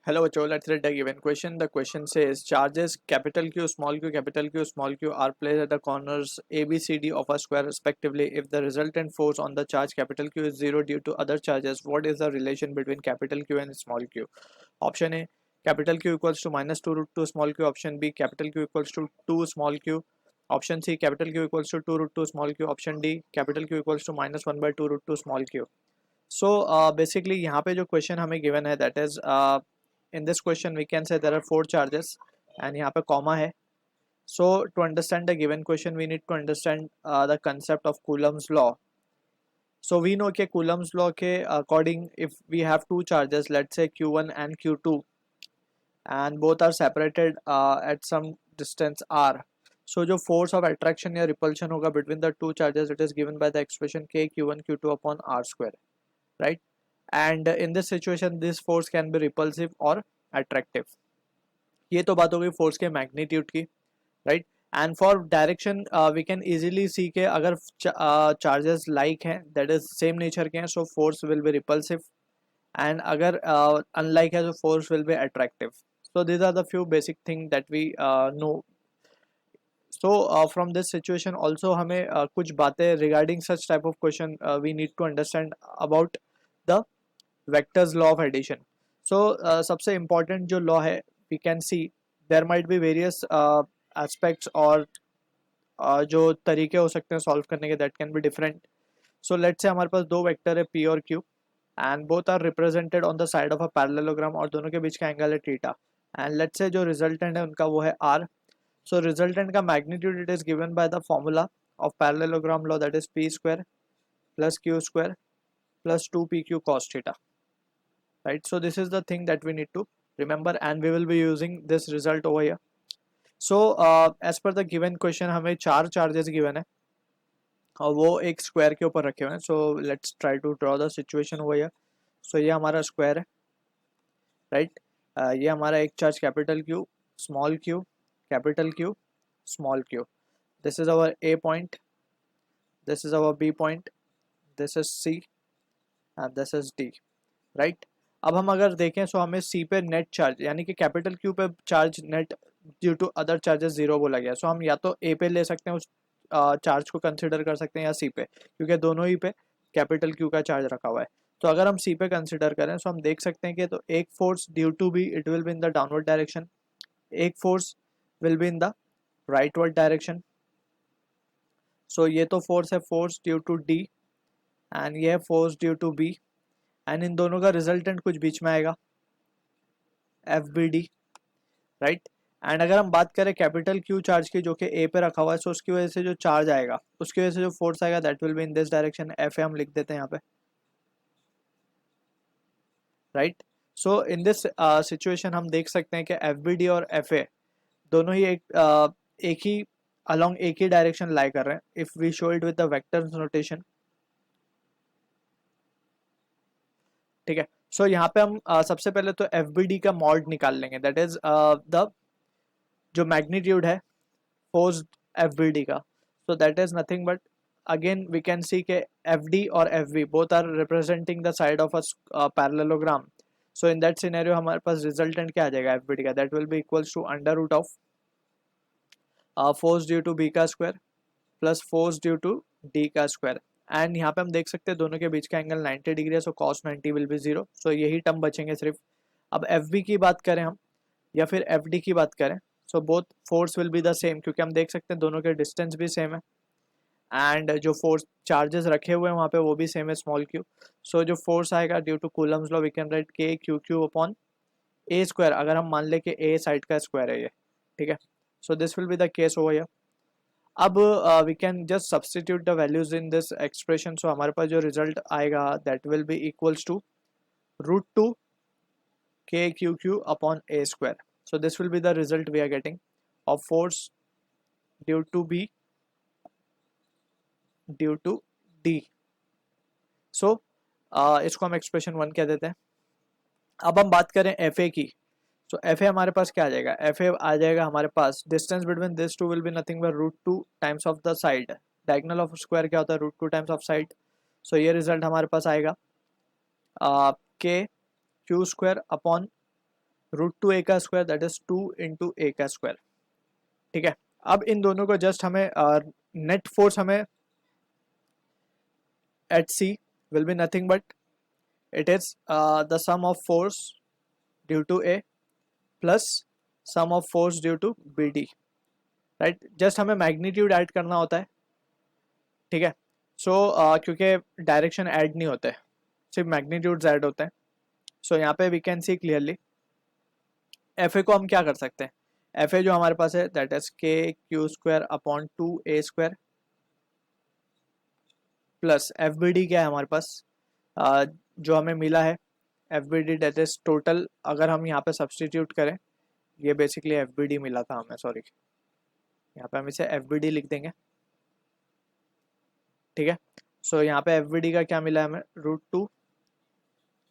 Hello, Joe. Let's read the given question. The question says charges capital Q, capital Q, small q are placed at the corners A, B, C, D of a square respectively. If the resultant force on the charge capital Q is zero due to other charges, what is the relation between capital Q and small q? Option A, capital Q equals to minus 2 root 2 small q. Option B, capital Q equals to 2 small q. Option C, capital Q equals to 2 root 2 small q. Option D, capital Q equals to minus 1 by 2 root 2 small q. So basically यहाँ पे जो question हमें given है that is in this question we can say there are 4 charges and यहाँ पे comma है. So to understand the given question we need to understand the concept of Coulomb's law. So we know कि Coulomb's law के according if we have two charges, let's say Q1 and Q2, and both are separated at some distance r, so जो force of attraction या repulsion होगा between the two charges, it is given by the expression k q1 q2 upon r square, right? And in this situation this force can be repulsive or attractive. ये तो बात हो गई force के magnitude की, right? And for direction we can easily see के अगर charges like हैं, that is same nature के हैं, so force will be repulsive, and अगर unlike है, so force will be attractive. So these are the few basic things that we know. So from this situation also हमें कुछ बातें regarding such type of question we need to understand about the vectors law of addition. So सबसे important जो law है, we can see there might be various aspects और जो तरीके हो सकते हैं solve करने के, that can be different. So let's say हमारे पास दो वेक्टर है p और q and both are represented on the side of a parallelogram और दोनों के बीच का एंगल है थीटा, and let's say जो resultant है उनका वो है r. So resultant का magnitude it is given by the formula of parallelogram law, that is p square plus q square plus 2pq cos theta, right? So this is the thing that we need to remember and we will be using this result over here. So as per the given question हमें चार charges given है और वो एक square के ऊपर रखे हुए हैं. So let's try to draw the situation over here. So ये हमारा square है, right? ये हमारा एक charge capital Q, small q, capital Q, small q. This is our A point, this is our B point, this is C and this is D, right? अब हम अगर देखें सो हमें C पे नेट चार्ज यानी कि कैपिटल Q पे charge net due to other charges zero बोला गया. सो हम या तो A पे ले सकते हैं, उस चार्ज को कंसिडर कर सकते हैं, या C पे, क्योंकि दोनों ही पे कैपिटल Q का चार्ज रखा हुआ है. तो अगर हम C पे कंसिडर करें सो हम देख सकते हैं कि तो एक force due to B it will be in the downward direction, एक force will be in the rightward direction. So ये तो फोर्स है, force due to D and ये है force due to B, and इन दोनों का रिजल्टेंट कुछ बीच में आएगा FBD, राइट? एंड अगर हम बात करें कैपिटल Q चार्ज की जो कि A पे रखा हुआ है, सो उसकी वजह से जो चार्ज आएगा, उसकी वजह से जो फोर्स आएगा that will be in this direction, FA हम लिख देते हैं यहाँ पे, right? So in this situation हम देख सकते हैं कि FBD और FA दोनों ही एक ही अलोंग एक ही डायरेक्शन लाई कर रहे हैं. If we show it with the vector notation, ठीक है? सो यहाँ पे हम सबसे पहले तो FBD का मॉड निकाल लेंगे, दैट इज द जो मैग्नीट्यूड है फोर्स FBD का. So that is nothing but again we can see के FD और FB both are representing the side of a parallelogram. So in that scenario हमारे पास रिजल्टेंट क्या आ जाएगा FBD का, that will be equals to under root of force due to B का square plus force due to D का square. And यहाँ पे हम देख सकते हैं दोनों के बीच का एंगल 90 डिग्री है, सो cos 90 विल बी जीरो. सो यही टर्म बचेंगे सिर्फ. अब FB की बात करें हम या फिर FD की बात करें, so both force will be the same, क्योंकि हम देख सकते हैं दोनों के डिस्टेंस भी सेम है एंड जो फोर्स चार्जेस रखे हुए हैं वहाँ पे वो भी सेम है, स्मॉल q. सो जो फोर्स आएगा due to Coulomb's law we can write k q upon a square, अगर हम मान ले कि a साइड का स्क्वायर है ये, ठीक है? So this will be the case over here. अब we can just substitute the values in this expression. So हमारे पास जो रिजल्ट आएगा that will be equals to root two k q upon a square. So this will be the result we are getting of force due to B due to D. So इसको हम expression 1 कह देते हैं. अब हम बात करें FA की. So FA हमारे पास क्या आ जाएगा, FA आ जाएगा हमारे पास distance between this two will be nothing but root two times of the side. Diagonal of square क्या होता है, root two times of side. So ये रिजल्ट हमारे पास आएगा k q square upon √2a का स्क्वायर दैट इज 2 इंटू ए का square. ठीक है, अब इन दोनों को जस्ट हमें नेट फोर्स हमें at C will be nothing but it is the sum of force due to A plus sum of force due to B D, right. Just हमें magnitude add करना होता है। ठीक है, सो क्योंकि डायरेक्शन ऐड नहीं होते, सिर्फ मैग्नीट्यूड्स ऐड होते हैं। सो यहाँ पे we can see clearly F A को हम क्या कर सकते हैं, एफ ए जो हमारे पास है that is K Q square upon 2a square plus F B D क्या है हमारे पास, जो हमें मिला है F B D that is total, अगर हम यहाँ पे सब्सटीट्यूट करें, ये बेसिकली एफ बी डी मिला था हमें, सॉरी यहाँ पे हम इसे एफ बी डी लिख देंगे। ठीक है, सो यहाँ पे एफ बी डी का क्या मिला है हमें, √2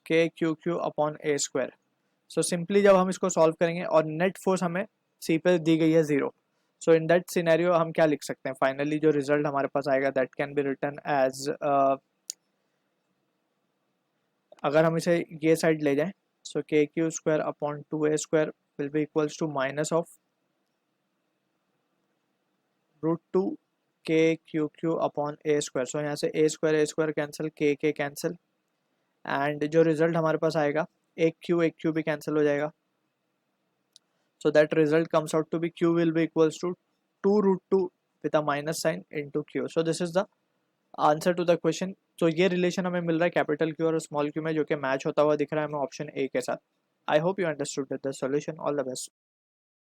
K Q Q upon A square. So simply जब हम इसको सॉल्व करेंगे और नेट फोर्स हमें सी पे दी गई है 0, सो इन दैट सिनेरियो हम क्या लिख सकते हैं, फाइनली जो रिजल्ट हमारे पास आएगा that can be written as, अगर हम इसे ये साइड ले जाएं, so K Q square upon 2a square will be equals to minus of √2 K Q Q upon A square. So यहाँ से A square cancel, K cancel, and जो result हमारे पास आएगा एक क्यू भी कैंसिल हो जाएगा। So that result comes out to be q will be equals to 2√2 with a minus sign into q. So this is the answer to the question. So ये relation हमें मिल रहा है कैपिटल क्यू और small Q में, जो कि match होता हुआ दिख रहा है हमें ऑप्शन ए के साथ। I hope you understood the solution. All the best.